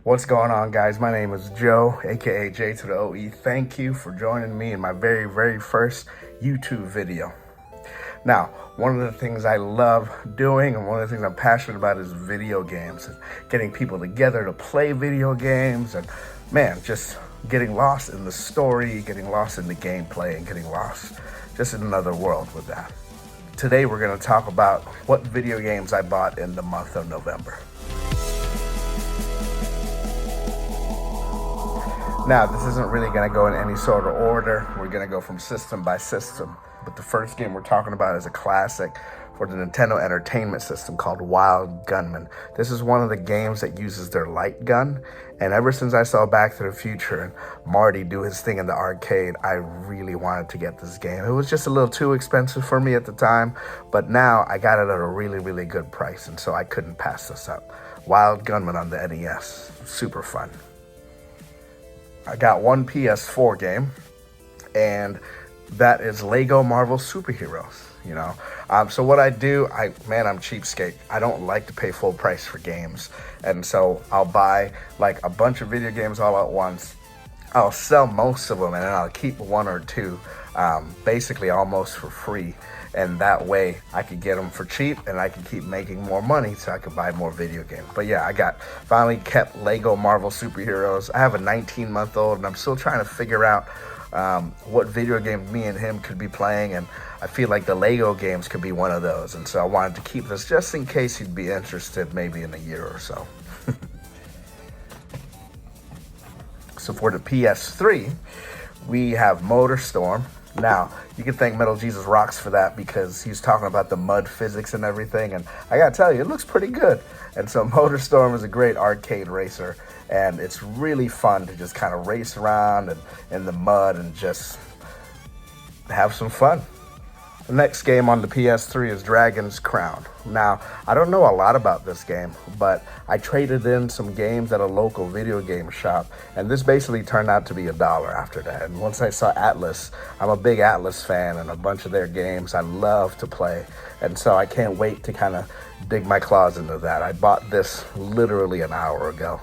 What's going on, guys? My name is Joe, aka J to the OE. Thank you for joining me in my very first YouTube video. Now, one of the things I love doing and one of the things I'm passionate about is video games and getting people together to play video games and, man, just getting lost in the story, getting lost in the gameplay, and getting lost just in another world with that. Today, we're going to talk about what video games I bought in the month of November. Now, this isn't really going to go in any sort of order. We're going to go from system by system. But the first game we're talking about is a classic for the Nintendo Entertainment System called Wild Gunman. This is one of the games that uses their light gun. And ever since I saw Back to the Future and Marty do his thing in the arcade, I really wanted to get this game. It was just a little too expensive for me at the time, but now I got it at a really good price, and so I couldn't pass this up. Wild Gunman on the NES. Super fun. I got one PS4 game, and that is Lego Marvel Superheroes, you know. So what I do, I'm cheapskate. I don't like to pay full price for games. And so I'll buy like a bunch of video games all at once. I'll sell most of them, and then I'll keep one or two, basically almost for free. And that way I could get them for cheap and I can keep making more money so I could buy more video games. But yeah, I finally kept Lego Marvel Superheroes. I have a 19-month-old and I'm still trying to figure out what video game me and him could be playing, and I feel like the Lego games could be one of those. And so I wanted to keep this just in case he'd be interested maybe in a year or so. So for the PS3, we have MotorStorm. Now, you can thank Metal Jesus Rocks for that because he's talking about the mud physics and everything, and I gotta tell you, it looks pretty good. And so MotorStorm is a great arcade racer, and it's really fun to just kind of race around and in the mud and just have some fun. The next game on the PS3 is Dragon's Crown. Now, I don't know a lot about this game, but I traded in some games at a local video game shop, and this basically turned out to be $1 after that. And once I saw Atlas, I'm a big Atlas fan, and a bunch of their games I love to play, and so I can't wait to kind of dig my claws into that. I bought this literally an hour ago.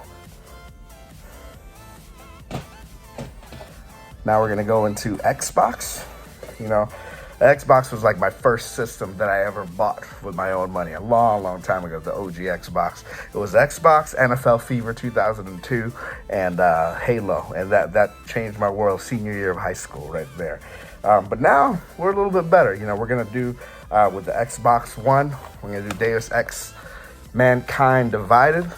Now we're gonna go into Xbox. You know, the Xbox was like my first system that I ever bought with my own money a long time ago, the OG Xbox. It was Xbox, NFL Fever 2002, and Halo, and that changed my world senior year of high school right there. But now we're a little bit better. You know, we're going to do, with the Xbox One, we're going to do Deus Ex Mankind Divided.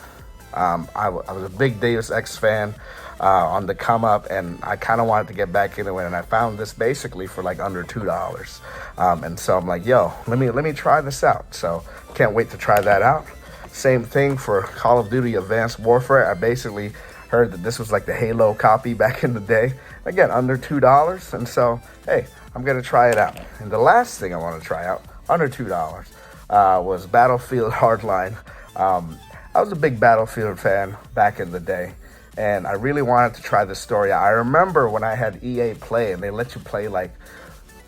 I was a big Deus Ex fan on the come up, and I kind of wanted to get back into it, and I found this basically for like under $2. And so I'm like, yo, let me try this out. So can't wait to try that out. Same thing for Call of Duty Advanced Warfare. I basically heard that this was like the Halo copy back in the day. Again, under $2. And so, hey, I'm going to try it out. And the last thing I want to try out, under $2, was Battlefield Hardline. I was a big Battlefield fan back in the day, and I really wanted to try this story. I remember when I had EA Play, and they let you play like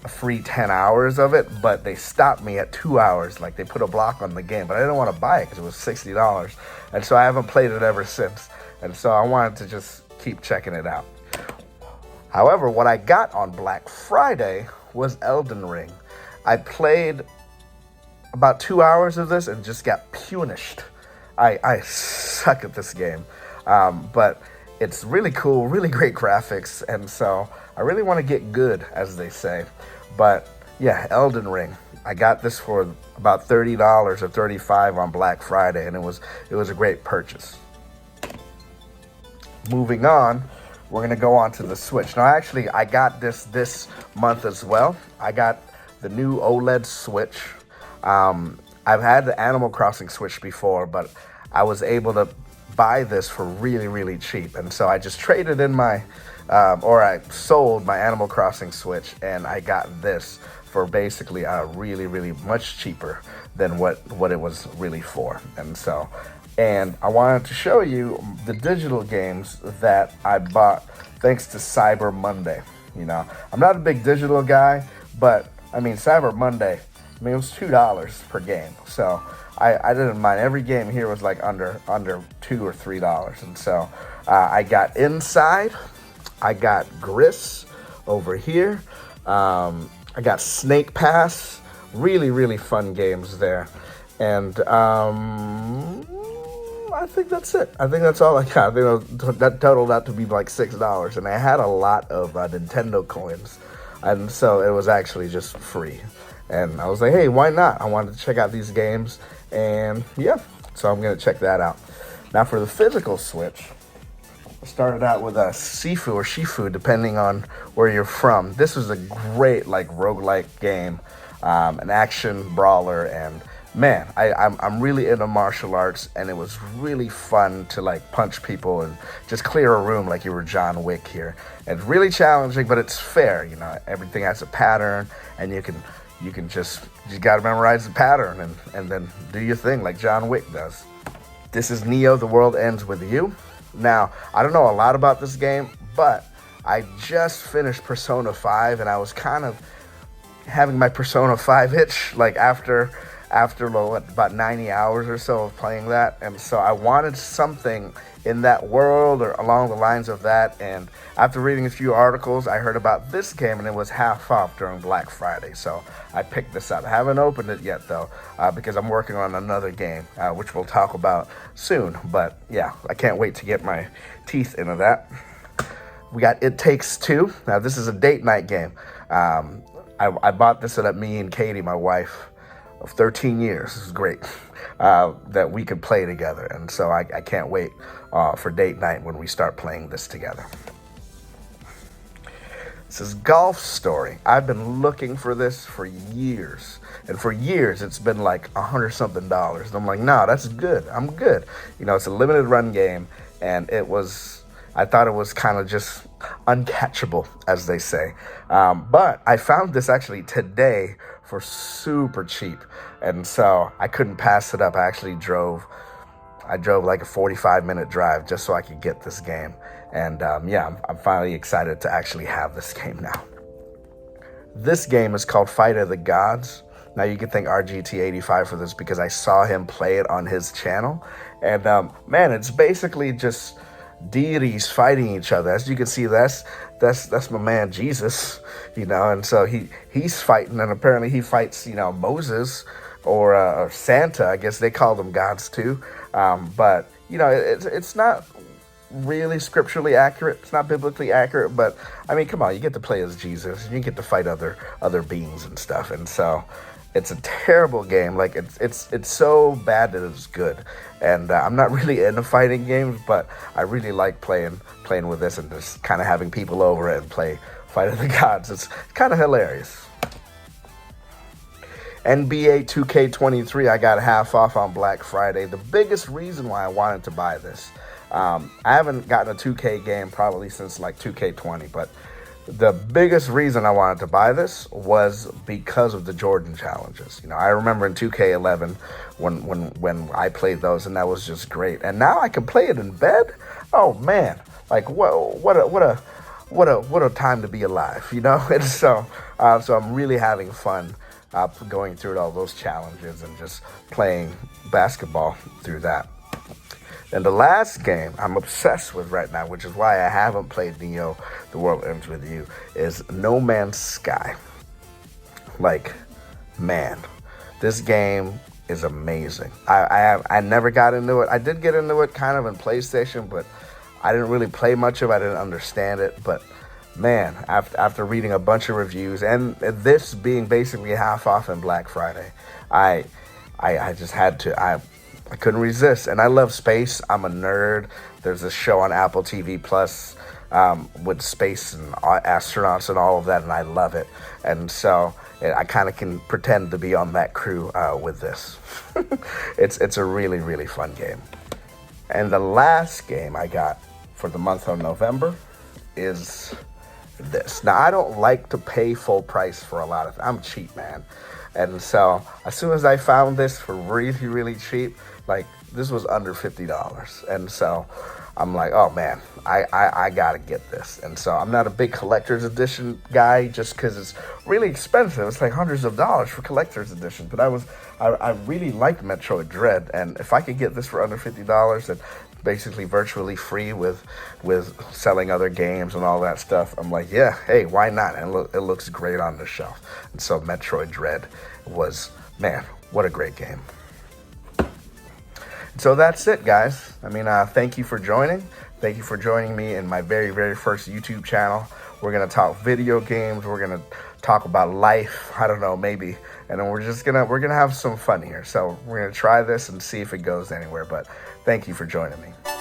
a free 10 hours of it, but they stopped me at 2 hours. Like, they put a block on the game, but I didn't want to buy it because it was $60. And so I haven't played it ever since. And so I wanted to just keep checking it out. However, what I got on Black Friday was Elden Ring. I played about 2 hours of this and just got punished. I suck at this game, but it's really cool, really great graphics, and so I really want to get good, as they say. But yeah, Elden Ring. I got this for about $30 or $35 on Black Friday, and it was a great purchase. Moving on, we're gonna go on to the Switch. Now, actually, I got this month as well. I got the new OLED Switch. I've had the Animal Crossing Switch before, but I was able to buy this for really cheap. And so I just traded in I sold my Animal Crossing Switch, and I got this for basically really much cheaper than what it was really for. And I wanted to show you the digital games that I bought thanks to Cyber Monday. You know, I'm not a big digital guy, but I mean, Cyber Monday, I mean, it was $2 per game, so I didn't mind. Every game here was like under $2 or $3, and so I got Inside, I got Gris over here, I got Snake Pass. Really, really fun games there, and I think that's it. I think that's all I got. I think that totaled out to be like $6, and I had a lot of Nintendo coins, and so it was actually just free. And I was like, hey, why not? I wanted to check out these games, and yeah, so I'm gonna check that out. Now for the physical Switch, I started out with a Sifu or Shifu, depending on where you're from. This was a great like roguelike game, an action brawler, and man, I'm really into martial arts, and it was really fun to like punch people and just clear a room like you were John Wick here. It's really challenging, but it's fair. You know, everything has a pattern, and you got to memorize the pattern and then do your thing like John Wick does. This is Neo: The World Ends With You. Now, I don't know a lot about this game, but I just finished Persona 5, and I was kind of having my Persona 5 itch, like after about 90 hours or so of playing that. And so I wanted something in that world or along the lines of that. And after reading a few articles, I heard about this game, and it was half off during Black Friday. So I picked this up. I haven't opened it yet, though, because I'm working on another game, which we'll talk about soon. But yeah, I can't wait to get my teeth into that. We got It Takes Two. Now, this is a date night game. I bought this at me and Katie, my wife of 13 years. This is great that we could play together. And so I can't wait for date night when we start playing this together. This is Golf Story. I've been looking for this for years. And for years, it's been like $100-something. And I'm like, no, that's good. I'm good. You know, it's a limited run game. And I thought it was kind of just uncatchable, as they say. But I found this actually today for super cheap. And so I couldn't pass it up. I actually drove like a 45-minute drive just so I could get this game. And yeah, I'm finally excited to actually have this game now. This game is called Fight of the Gods. Now you can thank RGT85 for this because I saw him play it on his channel. And man, it's basically just deities fighting each other. As you can see, that's my man Jesus, you know, and so he's fighting, and apparently he fights, you know, Moses or Santa. I guess they call them gods too. But you know, it's not really scripturally accurate. It's not biblically accurate, but I mean, come on, you get to play as Jesus, and you get to fight other beings and stuff, and so it's a terrible game. Like it's so bad that it's good. And I'm not really into fighting games, but I really like playing with this and just kind of having people over and play Fight of the Gods. It's kind of hilarious. NBA 2K23, I got half off on Black Friday. The biggest reason why I wanted to buy this, I haven't gotten a 2K game probably since like 2K20, but the biggest reason I wanted to buy this was because of the Jordan challenges. You know, I remember in 2K11 when I played those, and that was just great. And now I can play it in bed. Oh man, like what a time to be alive, you know. And so I'm really having fun going through all those challenges and just playing basketball through that. And the last game I'm obsessed with right now, which is why I haven't played Neo: The World Ends With You, is No Man's Sky. Like, man, this game is amazing. I never got into it. I did get into it kind of in PlayStation, but I didn't really play much of it. I didn't understand it. But man, after reading a bunch of reviews and this being basically half off in Black Friday, I just had to. I couldn't resist. And I love space. I'm a nerd. There's a show on Apple TV Plus with space and astronauts and all of that, and I love it. And so I kind of can pretend to be on that crew with this. It's a really, really fun game. And the last game I got for the month of November is this. Now, I don't like to pay full price for a lot of I'm cheap, man. And so as soon as I found this for really, really cheap, like this was under $50. And so I'm like, oh man, I gotta get this. And so I'm not a big collector's edition guy just because it's really expensive. It's like hundreds of dollars for collector's edition. But I really liked Metroid Dread, and if I could get this for under $50 and basically virtually free with selling other games and all that stuff, I'm like, yeah, hey, why not? And look, it looks great on the shelf. And so Metroid Dread was, man, what a great game. So that's it, guys. I mean, thank you for joining. Thank you for joining me in my very, very first YouTube channel. We're going to talk video games. We're going to talk about life. I don't know, maybe. And then we're going to have some fun here. So we're going to try this and see if it goes anywhere. But thank you for joining me.